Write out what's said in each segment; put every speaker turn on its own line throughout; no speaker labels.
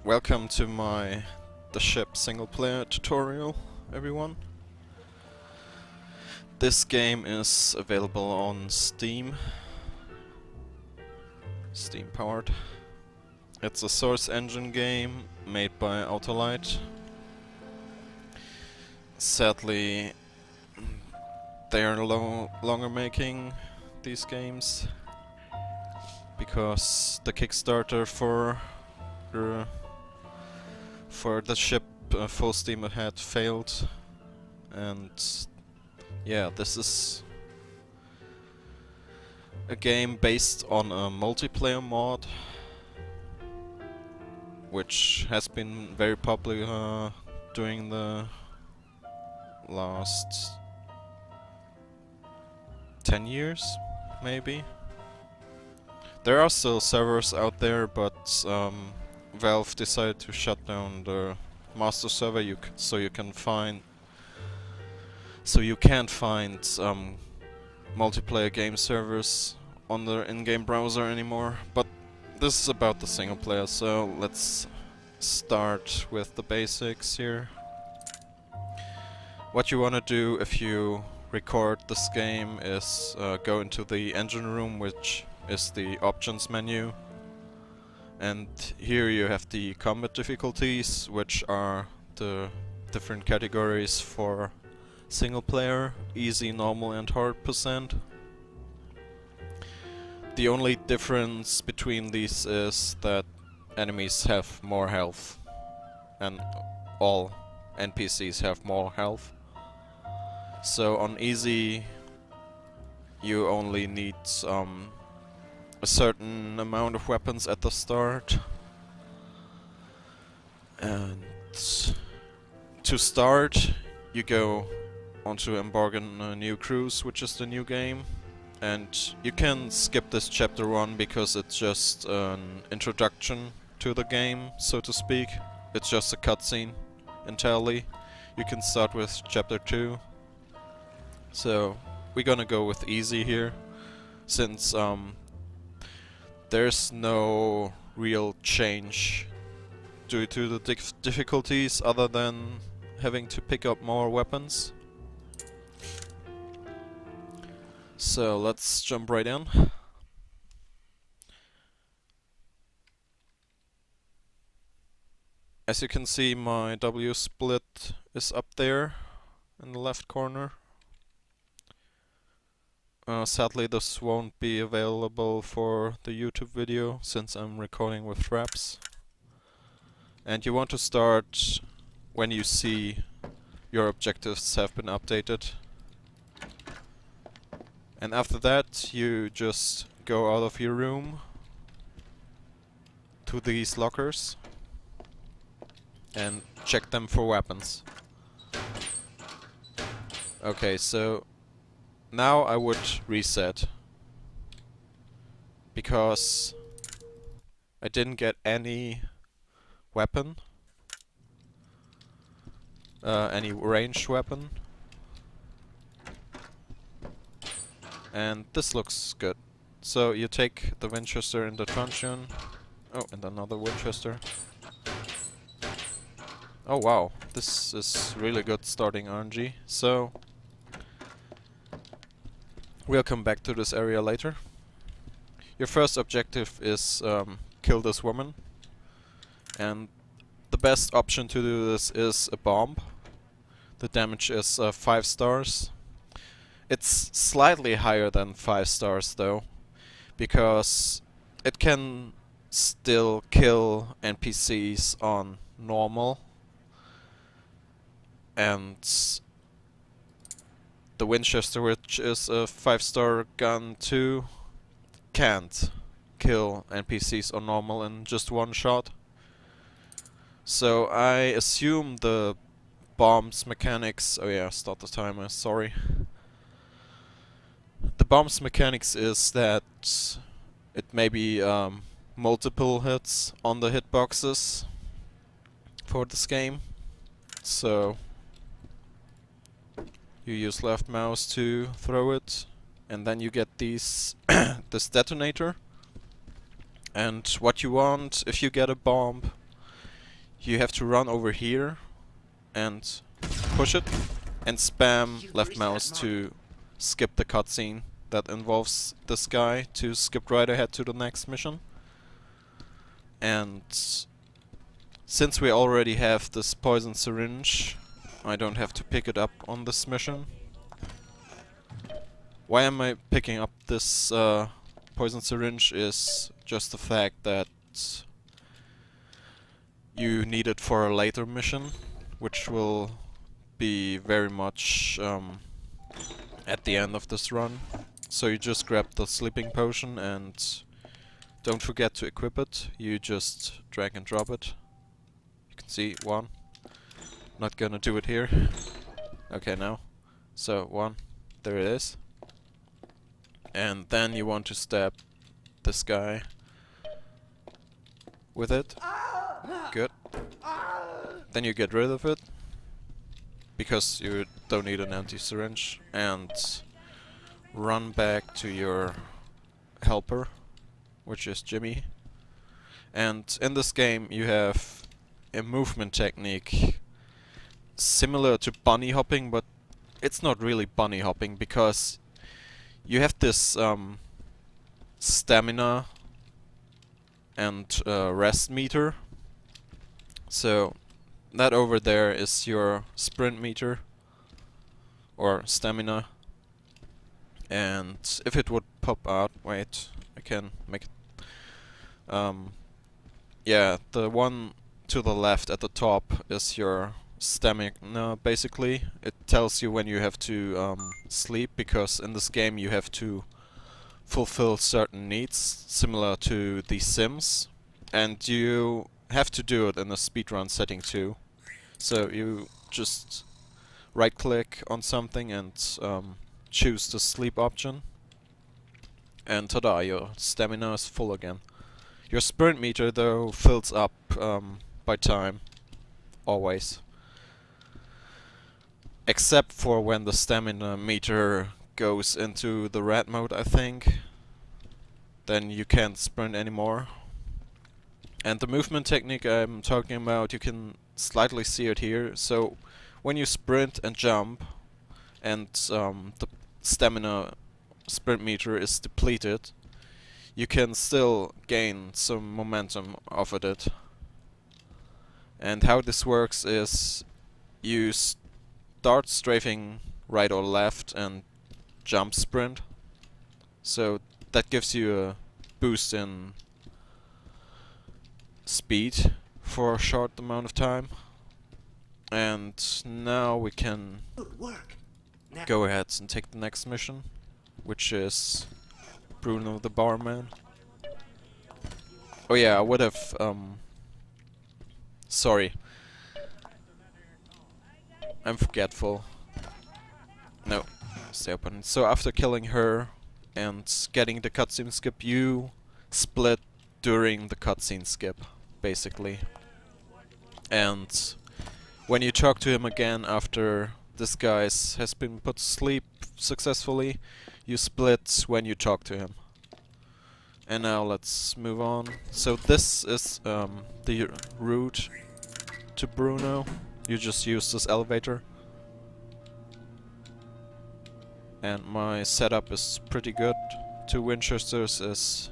Welcome to the ship single player tutorial, everyone. This game is available on Steam powered. It's a Source Engine game made by Autolite. Sadly, they are no longer making these games because the Kickstarter for the ship full steam ahead failed, and yeah, this is a game based on a multiplayer mod which has been very popular during the last 10 years, maybe. There are still servers out there, but Valve decided to shut down the master server so you can't find multiplayer game servers on the in-game browser anymore. But this is about the single player, so let's start with the basics here. What you wanna do if you record this game is go into the engine room, which is the options menu. And here you have the combat difficulties, which are the different categories for single player: easy, normal and hard %. The only difference between these is that enemies have more health and all NPCs have more health. So on easy you only need a certain amount of weapons at the start, and to start you go onto Embargain a New Cruise, which is the new game, and you can skip this chapter 1 because it's just an introduction to the game, so to speak. It's just a cutscene entirely. You can start with chapter 2. So we're gonna go with easy here, since there's no real change due to the difficulties other than having to pick up more weapons. So let's jump right in. As you can see, my W split is up there in the left corner. Sadly, this won't be available for the YouTube video since I'm recording with Fraps. And you want to start when you see your objectives have been updated. And after that, you just go out of your room to these lockers and check them for weapons. Okay, so now I would reset, because I didn't get any weapon, any ranged weapon, and this looks good. So you take the Winchester and the truncheon. Oh, and another Winchester. Oh wow, this is really good starting RNG. So we'll come back to this area later. Your first objective is kill this woman, and the best option to do this is a bomb. The damage is 5 stars. It's slightly higher than 5 stars though, because it can still kill NPCs on normal, and the Winchester, which is a 5-star gun too, can't kill NPCs on normal in just one shot. So I assume the bomb's mechanics... Oh yeah, start the timer, sorry. The bomb's mechanics is that it may be multiple hits on the hitboxes for this game. So you use left mouse to throw it, and then you get these this detonator. And what you want, if you get a bomb, you have to run over here and push it, and spam left mouse to skip the cutscene that involves this guy to skip right ahead to the next mission. And since we already have this poison syringe, I don't have to pick it up on this mission. Why am I picking up this poison syringe is just the fact that you need it for a later mission, which will be very much at the end of this run. So you just grab the sleeping potion and don't forget to equip it. You just drag and drop it. You can see one. Not gonna do it here. Okay, now. So one, there it is. And then you want to stab this guy with it. Good. Then you get rid of it, because you don't need an empty syringe, and run back to your helper, which is Jimmy. And in this game you have a movement technique similar to bunny hopping, but it's not really bunny hopping, because you have this stamina and rest meter. So that over there is your sprint meter or stamina, and if it would pop out, wait, I can make it. Yeah, the one to the left at the top is your stamina, basically. It tells you when you have to sleep, because in this game you have to fulfill certain needs similar to The Sims, and you have to do it in a speedrun setting too. So you just right click on something and choose the sleep option, and tada, your stamina is full again. Your sprint meter though fills up by time, always. Except for when the stamina meter goes into the red mode, I think. Then you can't sprint anymore. And the movement technique I'm talking about, you can slightly see it here. So when you sprint and jump and the stamina sprint meter is depleted, you can still gain some momentum off of it. And how this works is you start strafing right or left and jump sprint. So that gives you a boost in speed for a short amount of time. And now we can go ahead and take the next mission, which is Bruno the barman. Oh yeah, I would have sorry, I'm forgetful. No, stay open. So after killing her and getting the cutscene skip, you split during the cutscene skip, basically. And when you talk to him again after this guy has been put to sleep successfully, you split when you talk to him. And now let's move on. So this is the route to Bruno. You just use this elevator. And my setup is pretty good. 2 Winchesters is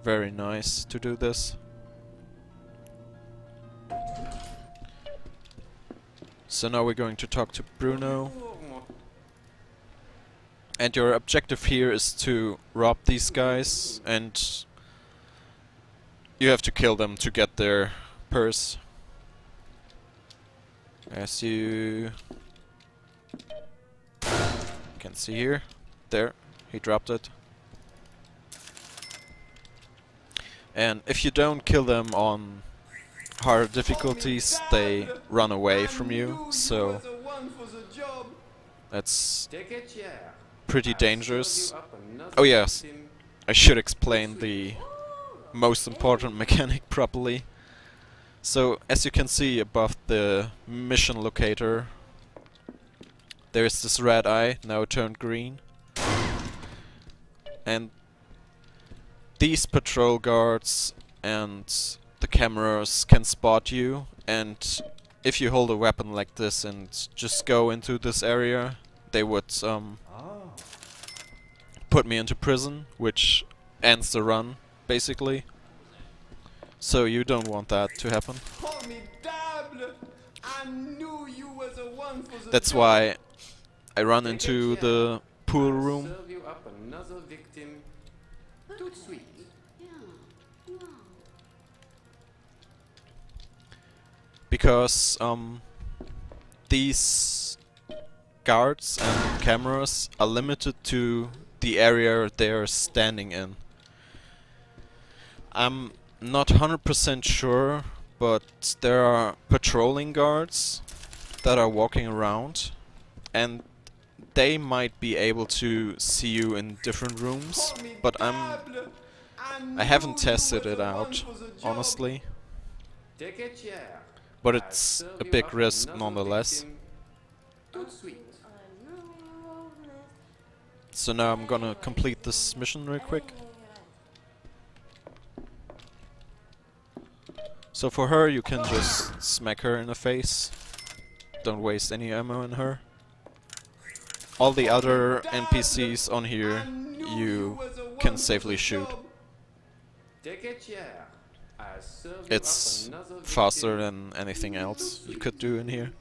very nice to do this. So now we're going to talk to Bruno. And your objective here is to rob these guys, and you have to kill them to get their purse. As you can see here. There, he dropped it. And if you don't kill them on hard difficulties, they run away from you, so that's pretty dangerous. Oh yes, I should explain the most important mechanic properly. So, as you can see above the mission locator, there's this red eye, now turned green. And these patrol guards and the cameras can spot you, and if you hold a weapon like this and just go into this area, they would put me into prison, which ends the run, basically. So you don't want that to happen. That's why I run into the pool room. Because these guards and cameras are limited to the area they're standing in. I'm not 100% sure, but there are patrolling guards that are walking around, and they might be able to see you in different rooms, but I haven't tested it out, honestly. But it's a big risk nonetheless. So now I'm gonna complete this mission real quick. So for her, you can just smack her in the face. Don't waste any ammo in her. All the other NPCs on here, you can safely shoot. It's faster than anything else you could do in here.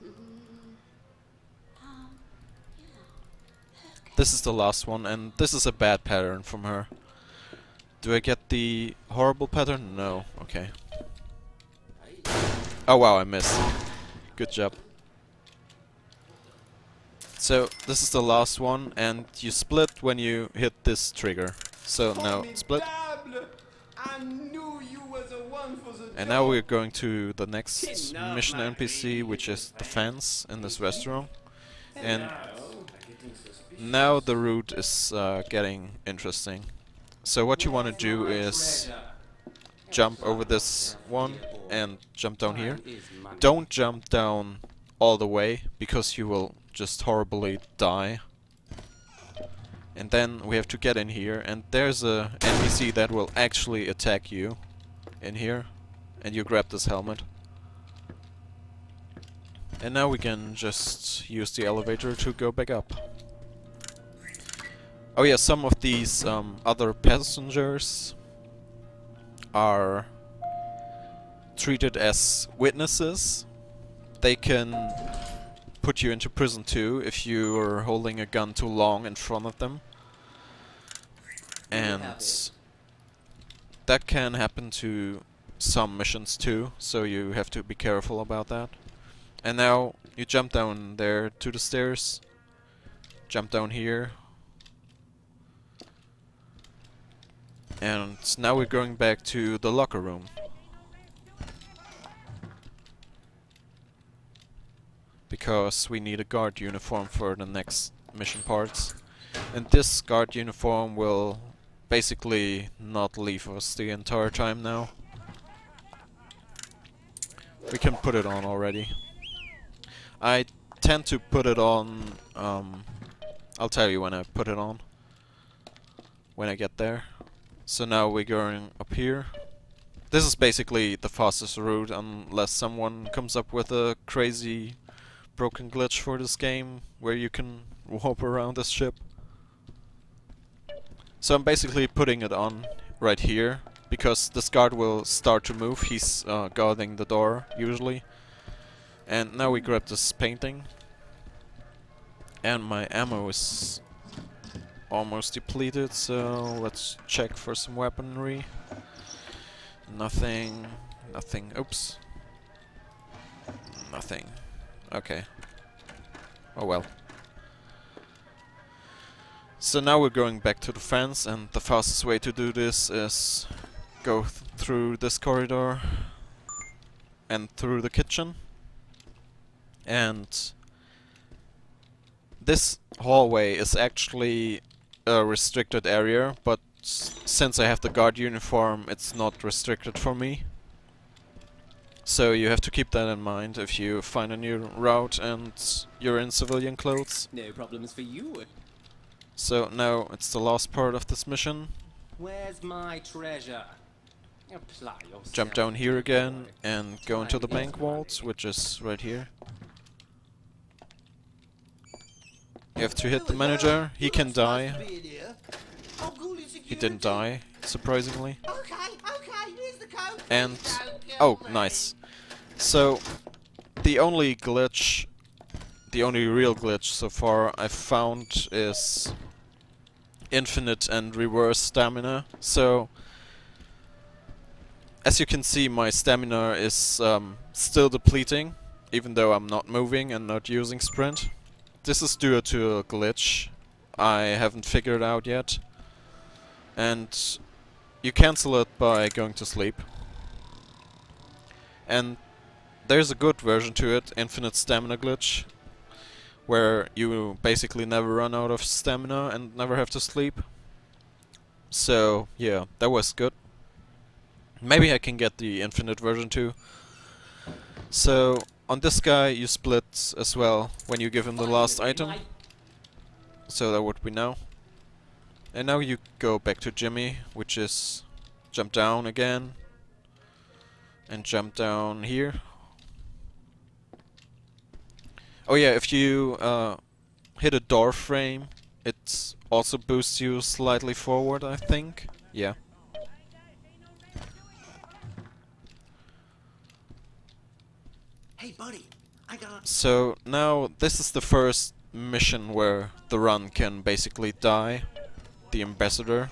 This is the last one, and this is a bad pattern from her. Do I get the horrible pattern? No. Okay. Oh wow, I missed. Good job. So, this is the last one, and you split when you hit this trigger. So now, split. And now we're going to the next mission NPC, which is the fence in this restaurant. And now the route is getting interesting. So what you want to do is jump over this one and jump down here. Don't jump down all the way, because you will just horribly die. And then we have to get in here, and there's a NPC that will actually attack you in here, and you grab this helmet. And now we can just use the elevator to go back up. Oh yeah, some of these other passengers are treated as witnesses. They can put you into prison too if you are holding a gun too long in front of them. And that can happen to some missions too, so you have to be careful about that. And now you jump down there to the stairs, jump down here, and now we're going back to the locker room. Because we need a guard uniform for the next mission parts. And this guard uniform will basically not leave us the entire time now. We can put it on already. I tend to put it on, I'll tell you when I put it on, when I get there. So now we're going up here. This is basically the fastest route, unless someone comes up with a crazy broken glitch for this game where you can warp around this ship. So I'm basically putting it on right here, because this guard will start to move. He's guarding the door, usually. And now we grab this painting. And my ammo is almost depleted, so let's check for some weaponry. Nothing. Nothing. Oops. Nothing. Okay. Oh well. So now we're going back to the fence, and the fastest way to do this is go through this corridor and through the kitchen. And this hallway is actually a restricted area, but since I have the guard uniform, it's not restricted for me. So you have to keep that in mind if you find a new route and you're in civilian clothes.
No problems for you.
So now it's the last part of this mission.
Where's my treasure?
jump down here again and go into the bank vault, which is right here. You have to hit the manager. He can die. He didn't die, surprisingly. And oh, nice. So the only glitch, the only real glitch so far I've found is infinite and reverse stamina. So as you can see, my stamina is still depleting, even though I'm not moving and not using sprint. This is due to a glitch I haven't figured out yet. And you cancel it by going to sleep. And there's a good version to it, infinite stamina glitch, where you basically never run out of stamina and never have to sleep. So yeah, that was good. Maybe I can get the infinite version too. So on this guy you split as well when you give him the last item. So that would be now. And now you go back to Jimmy, which is jump down again. And jump down here. Oh yeah, if you hit a door frame, it also boosts you slightly forward, I think. Yeah.
Hey buddy, I got...
So now this is the first mission where the run can basically die. The ambassador.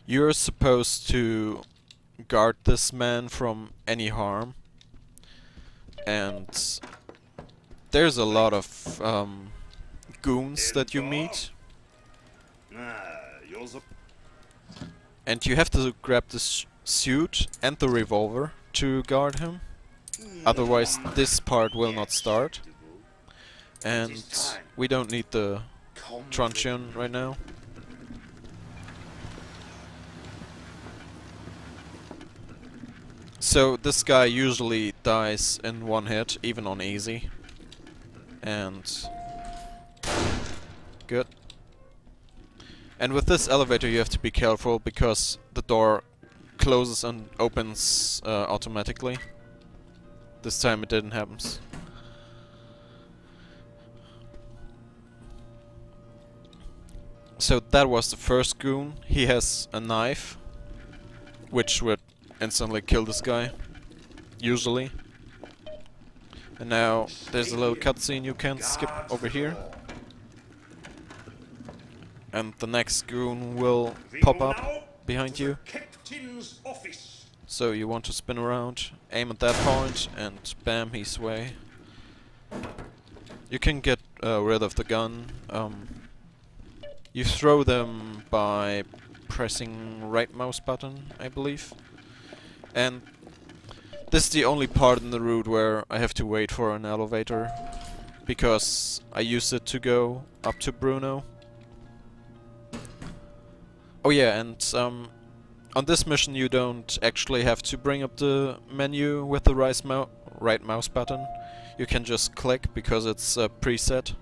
You're supposed to guard this man from any harm. And there's a lot of goons that you meet. And you have to grab this suit and the revolver to guard him. Otherwise this part will not start. And we don't need the truncheon right now. So this guy usually dies in one hit, even on easy. And good. And with this elevator you have to be careful because the door closes and opens automatically. This time it didn't happen. So that was the first goon. He has a knife, which would instantly kill this guy, usually. And now there's a little cutscene you can skip over here. And the next goon will pop up behind you. So you want to spin around, aim at that point, and bam, he's away. You can get rid of the gun. You throw them by pressing right mouse button, I believe. And this is the only part in the route where I have to wait for an elevator, because I used it to go up to Bruno. Oh yeah, and on this mission you don't actually have to bring up the menu with the right mouse button. You can just click because it's a preset.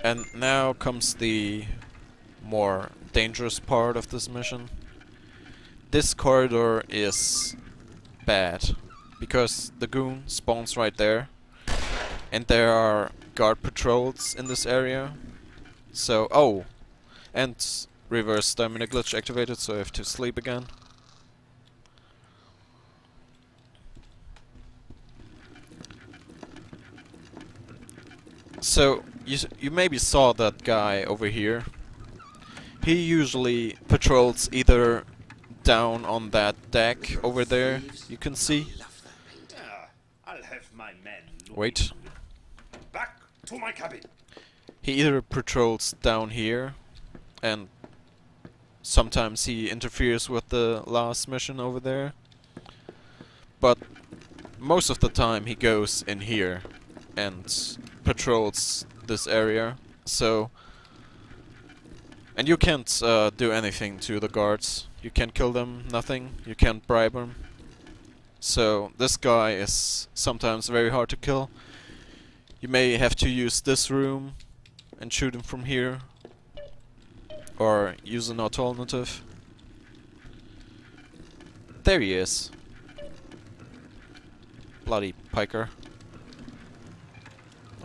And now comes the more dangerous part of this mission. This corridor is bad, because the goon spawns right there, and there are guard patrols in this area. So, oh, and reverse stamina glitch activated, so I have to sleep again. So, you maybe saw that guy over here. He usually patrols either down on that deck over there, you can see. Wait.
Back to my cabin.
He either patrols down here, and sometimes he interferes with the last mission over there. But most of the time he goes in here and patrols this area. So, and you can't do anything to the guards. You can't kill them, nothing. You can't bribe them. So this guy is sometimes very hard to kill. You may have to use this room and shoot him from here. Or use an alternative. There he is. Bloody piker.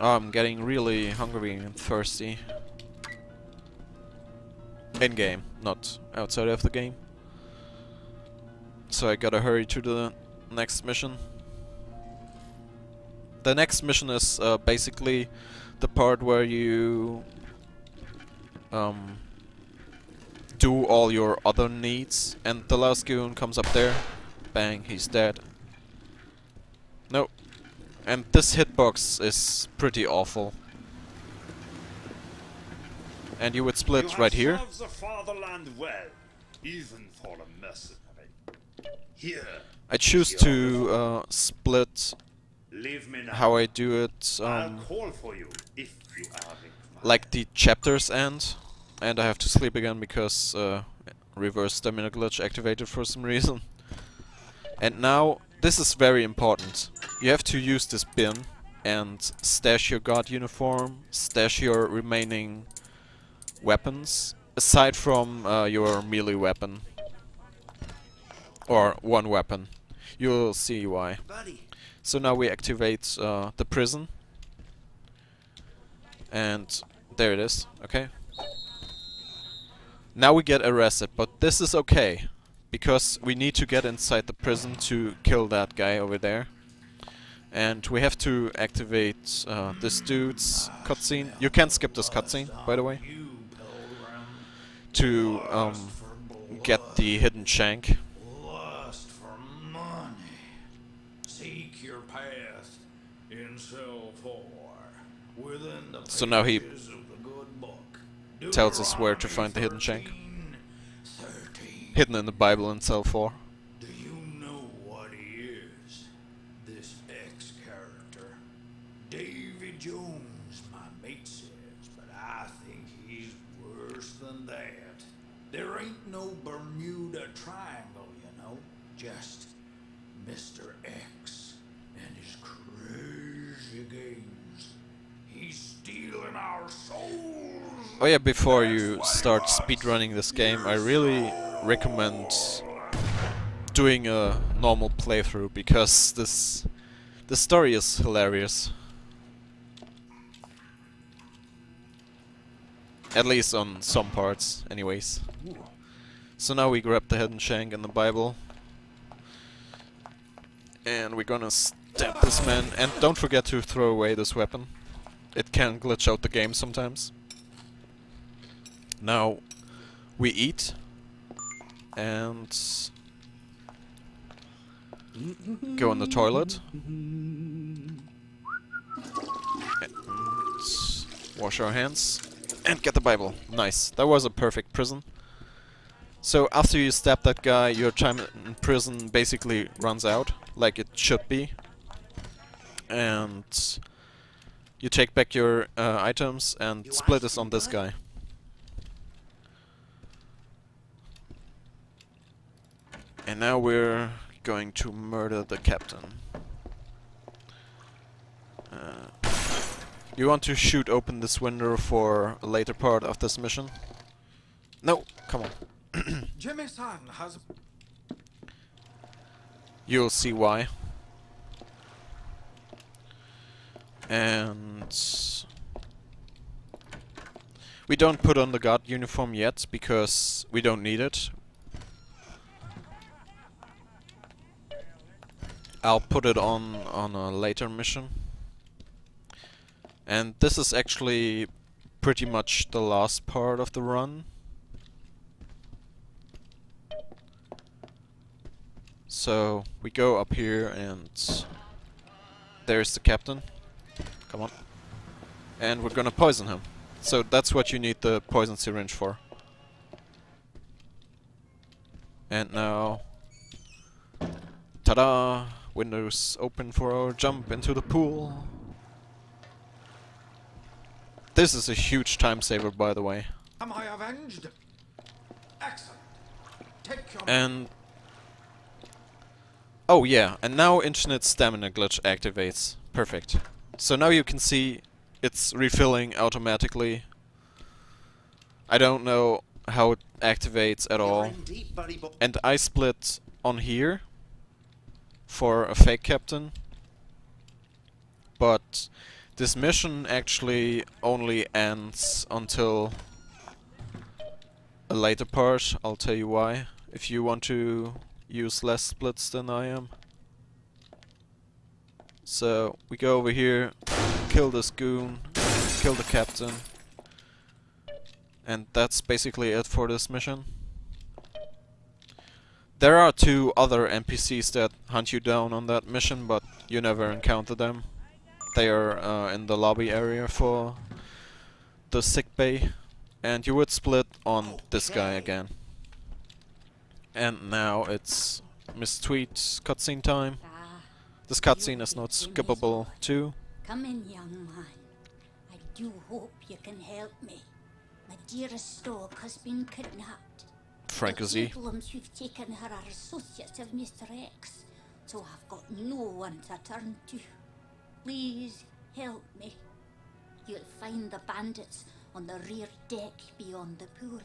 Oh, I'm getting really hungry and thirsty. In game, not outside of the game. So I gotta hurry to the next mission. The next mission is basically the part where you do all your other needs, and the last goon comes up there. Bang, he's dead. No. And this hitbox is pretty awful. And you would split right here.
You have served the fatherland well, even for a mercenary. Here.
I choose to split
Leave me now.
how I do it
I'll call for you if you are required.
like the chapters end, and I have to sleep again because reverse stamina glitch activated for some reason. And now, this is very important. You have to use this bin and stash your guard uniform, stash your remaining weapons, aside from your melee weapon. Or one weapon. You'll see why.
Buddy.
So now we activate the prison. And there it is, okay? Now we get arrested, but this is okay. Because we need to get inside the prison to kill that guy over there. And we have to activate this dude's cutscene. You can skip this cutscene, by the way. To get the hidden shank.
Lust for money. Seek your path in cell 4. Within the
So now he
pages of the good book.
tells us where to find the hidden shank.
13.
Hidden in the Bible in cell 4.
Do you know what he is? This ex-character. Davy Jones, my mate says, but I think he's worse than that. There ain't no Bermuda Triangle, you know. Just Mr. X and his crazy games. He's stealing our souls.
Oh yeah, before you start speedrunning this game, I really recommend doing a normal playthrough, because the story is hilarious. At least on some parts, anyways. So now we grab the hidden shank in the Bible. And we're gonna stab this man. And don't forget to throw away this weapon. It can glitch out the game sometimes. Now we eat. And go in the toilet. And wash our hands. And get the Bible. Nice. That was a perfect prison. So after you stab that guy, your time in prison basically runs out, like it should be. And you take back your items and split this on this guy. And now we're going to murder the captain. You want to shoot open this window for a later part of this mission? No, come on.
Jimmy-san has...
You'll see why. And we don't put on the guard uniform yet because we don't need it. I'll put it on a later mission. And this is actually pretty much the last part of the run. So we go up here and there's the captain. Come on. And we're gonna poison him. So that's what you need the poison syringe for. And now... Ta-da! Windows open for our jump into the pool. This is a huge time saver, by the way.
Am I avenged? Excellent. Take your...
And... oh yeah, and now infinite stamina glitch activates. Perfect. So now you can see it's refilling automatically. I don't know how it activates at
You're
all.
in deep, buddy boy.
And I split on here for a fake captain. But this mission actually only ends until a later part. I'll tell you why, if you want to use less splits than I am. So we go over here, kill this goon, kill the captain. And that's basically it for this mission. There are 2 other NPCs that hunt you down on that mission, but you never encounter them. They are in the lobby area for the sick bay. And you would split on this guy again. And now it's Miss Tweet's cutscene time. This cutscene is not skippable too.
Come in, young man. I do hope you can help me. My dearest dog has been kidnapped.
Frank-a-zee.
The hoodlums who've taken her are associates of Mr. X, so I've got no one to turn to. Please help me. You'll find the bandits on the rear deck beyond the pool.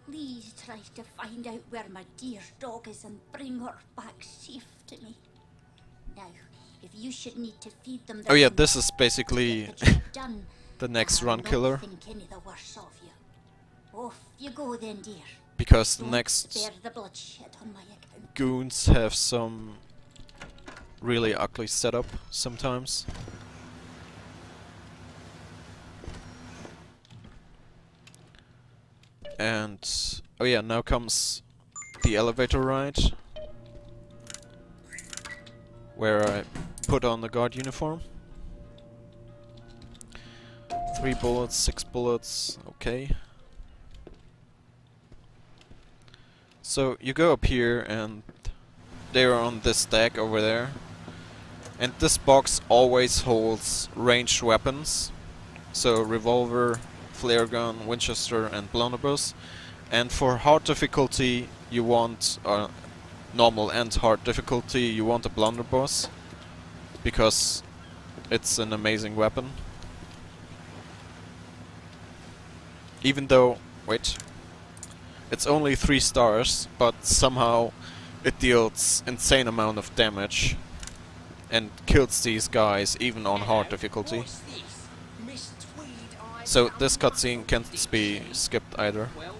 Please try to find out where my dear dog is and bring her back safe to me. Now, if you should need to feed them...
Oh yeah, this is basically
done,
the next
I'll
run
not
killer.
think any the worse of you. Off you go then, dear.
Because the
Don't
next
spare the bloodshed on my account.
goons have some really ugly setup sometimes. And oh yeah, now comes the elevator ride, where I put on the guard uniform. 3 bullets, 6 bullets, okay. So you go up here and they're on this deck over there. And this box always holds ranged weapons. So revolver, flare gun, Winchester and blunderbuss. And for hard difficulty you want, normal and hard difficulty, you want a blunderbuss. Because it's an amazing weapon. Even though, wait, it's only 3 stars, but somehow it deals insane amount of damage and kills these guys even on hard difficulty. So this cutscene can't be skipped either.
Well,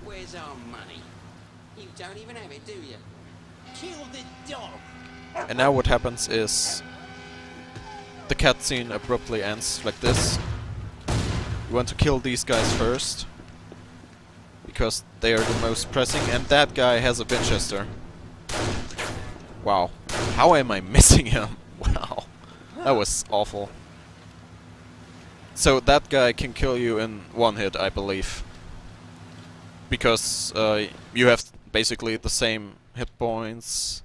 where's our money? You don't even have it, do you? Kill the dog!
And now what happens is the cutscene abruptly ends like this. You want to kill these guys first, because they are the most pressing, and that guy has a Winchester. Wow. How am I missing him? Wow. That was awful. So that guy can kill you in 1 hit, I believe. Because you have basically the same hit points.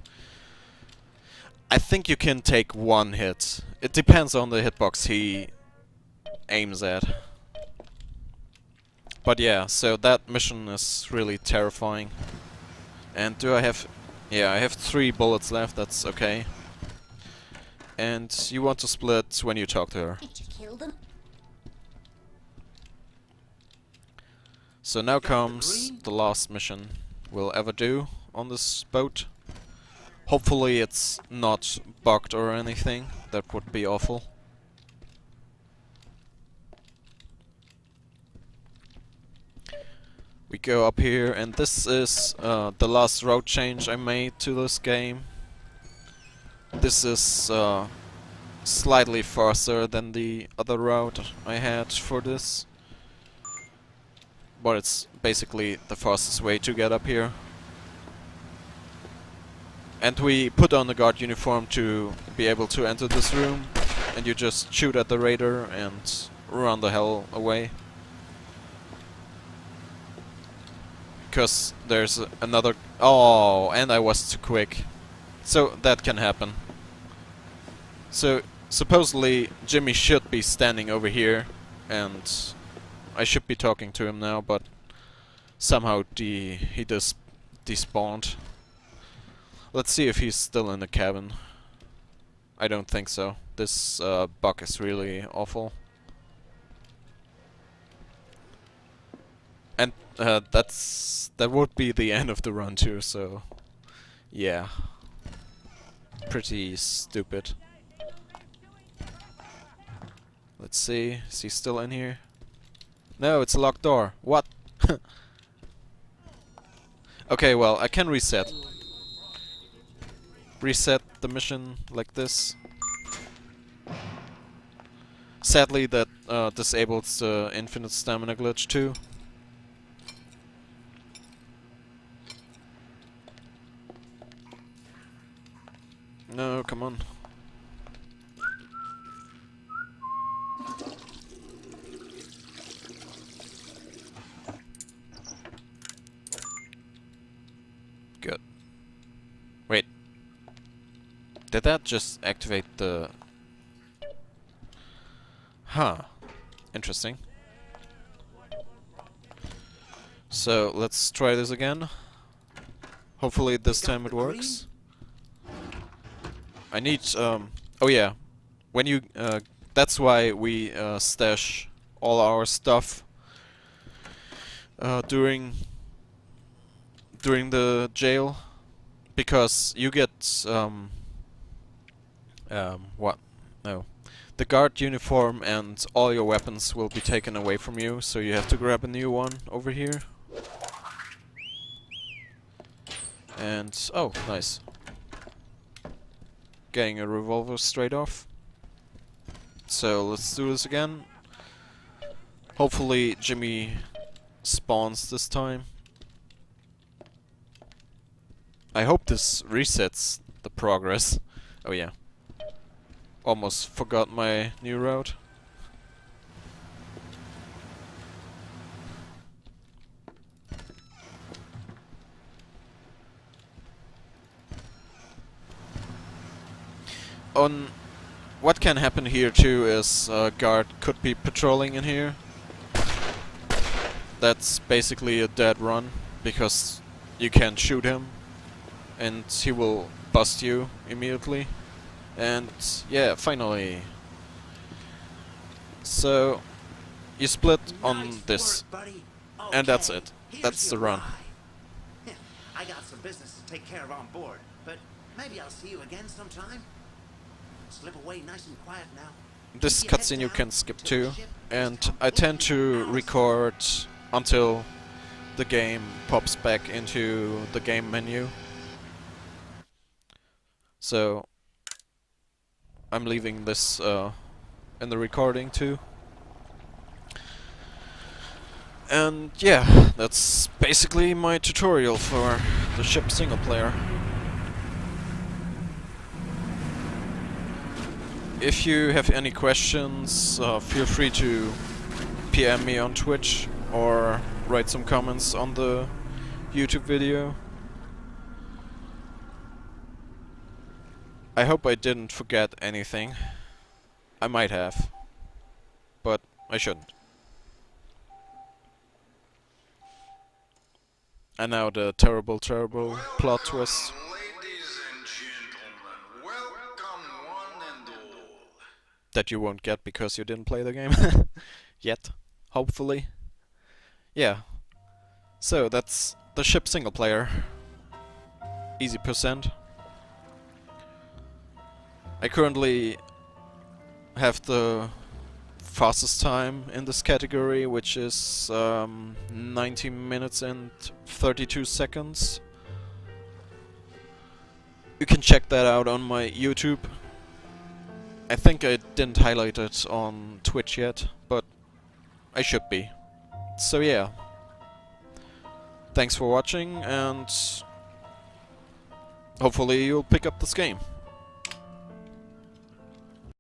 I think you can take 1 hit. It depends on the hitbox he aims at. But yeah, so that mission is really terrifying. And do I have... yeah, I have 3 bullets left, that's okay. And you want to split when you talk to her.
Did you kill them?
So now comes the last mission we'll ever do on this boat. Hopefully it's not bugged or anything, that would be awful. We go up here, and this is the last route change I made to this game. This is slightly faster than the other route I had for this. But it's basically the fastest way to get up here. And we put on the guard uniform to be able to enter this room. And you just shoot at the raider and run the hell away. Because there's another... oh, and I was too quick. So that can happen. So supposedly Jimmy should be standing over here, and I should be talking to him now, but somehow he just despawned. Let's see if he's still in the cabin. I don't think so. This bug is really awful. And that would be the end of the run too, so yeah. Pretty stupid. Let's see, is he still in here? No, it's a locked door. What? Okay, well, I can reset. Reset the mission like this. Sadly, that disables the infinite stamina glitch too. No, come on. Good. Wait. Did that just activate the... Huh. Interesting. So, let's try this again. Hopefully this time it works. I need, oh yeah, when you, that's why we stash all our stuff during the jail, because you get, what? No. The guard uniform and all your weapons will be taken away from you, so you have to grab a new one over here. And, oh, nice. Getting a revolver straight off. So let's do this again. Hopefully Jimmy spawns this time. I hope this resets the progress. Oh yeah. Almost forgot my new route. On what can happen here too is guard could be patrolling in here. That's basically a dead run because you can't shoot him and he will bust you immediately. And yeah, finally. So you split on this, and that's it. That's the run.
I got some business to take care of on board, but maybe I'll see you again sometime. Slip away nice and quiet now.
This cutscene you can skip too, and I tend to record until the game pops back into the game menu. So I'm leaving this in the recording too. And yeah, that's basically my tutorial for the ship single player. If you have any questions, feel free to PM me on Twitch or write some comments on the YouTube video. I hope I didn't forget anything. I might have, but I shouldn't. And now the terrible, terrible plot twist.
Ladies and gentlemen, welcome one and all.
That you won't get because you didn't play the game. Yet, hopefully. Yeah. So that's the ship single player. Easy percent. I currently have the fastest time in this category, which is 90 minutes and 32 seconds. You can check that out on my YouTube. I think I didn't highlight it on Twitch yet, but I should be. So yeah. Thanks for watching, and hopefully you'll pick up this game.